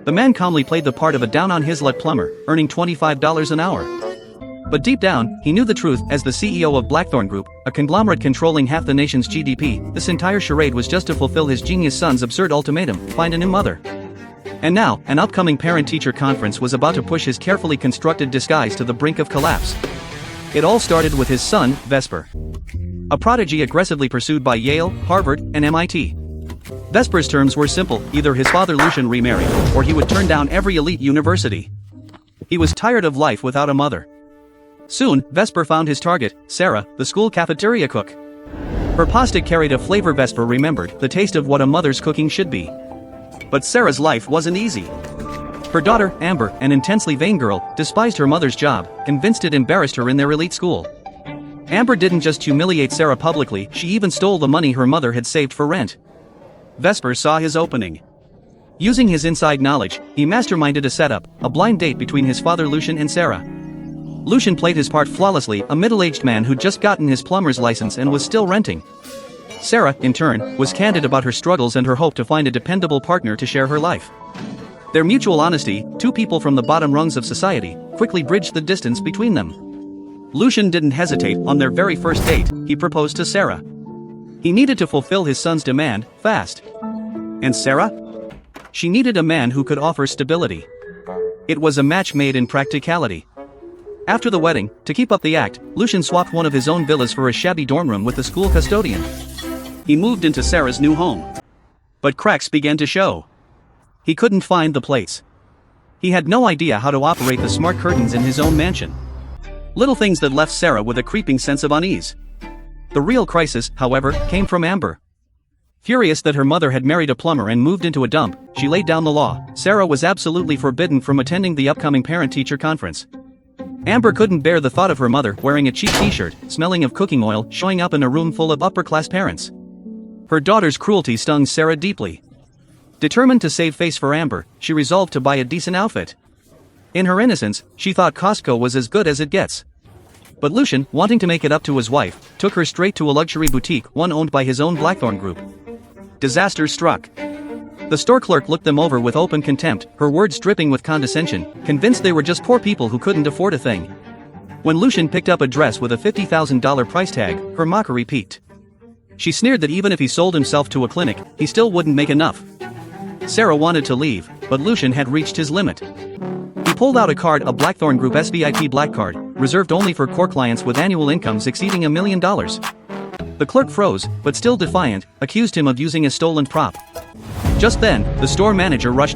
The man calmly played the part of a down-on-his-luck plumber, earning $25 an hour. But deep down, he knew the truth. As the CEO of Blackthorn Group, a conglomerate controlling half the nation's GDP, this entire charade was just to fulfill his genius son's absurd ultimatum: find a new mother. And now, an upcoming parent-teacher conference was about to push his carefully constructed disguise to the brink of collapse. It all started with his son, Vesper. A prodigy aggressively pursued by Yale, Harvard, and MIT. Vesper's terms were simple: either his father Lucian remarried, or he would turn down every elite university. He was tired of life without a mother. Soon, Vesper found his target, Sarah, the school cafeteria cook. Her pasta carried a flavor Vesper remembered, the taste of what a mother's cooking should be. But Sarah's life wasn't easy. Her daughter, Amber, an intensely vain girl, despised her mother's job, convinced it embarrassed her in their elite school. Amber didn't just humiliate Sarah publicly, she even stole the money her mother had saved for rent. Vesper saw his opening. Using his inside knowledge, he masterminded a setup, a blind date between his father Lucian and Sarah. Lucian played his part flawlessly, a middle-aged man who'd just gotten his plumber's license and was still renting. Sarah, in turn, was candid about her struggles and her hope to find a dependable partner to share her life. Their mutual honesty, two people from the bottom rungs of society, quickly bridged the distance between them. Lucian didn't hesitate. On their very first date, he proposed to Sarah. He needed to fulfill his son's demand, fast. And Sarah? She needed a man who could offer stability. It was a match made in practicality. After the wedding, to keep up the act, Lucian swapped one of his own villas for a shabby dorm room with the school custodian. He moved into Sarah's new home. But cracks began to show. He couldn't find the place. He had no idea how to operate the smart curtains in his own mansion. Little things that left Sarah with a creeping sense of unease. The real crisis, however, came from Amber. Furious that her mother had married a plumber and moved into a dump, she laid down the law. Sarah was absolutely forbidden from attending the upcoming parent-teacher conference. Amber couldn't bear the thought of her mother, wearing a cheap t-shirt, smelling of cooking oil, showing up in a room full of upper-class parents. Her daughter's cruelty stung Sarah deeply. Determined to save face for Amber, she resolved to buy a decent outfit. In her innocence, she thought Costco was as good as it gets. But Lucian, wanting to make it up to his wife, took her straight to a luxury boutique, one owned by his own Blackthorn Group. Disaster struck. The store clerk looked them over with open contempt, her words dripping with condescension, convinced they were just poor people who couldn't afford a thing. When Lucian picked up a dress with a $50,000 price tag, her mockery peaked. She sneered that even if he sold himself to a clinic, he still wouldn't make enough. Sarah wanted to leave, but Lucian had reached his limit. He pulled out a card, a Blackthorn Group SVIP Black Card, reserved only for core clients with annual incomes exceeding $1 million. The clerk froze, but still defiant, accused him of using a stolen prop. Just then, the store manager rushed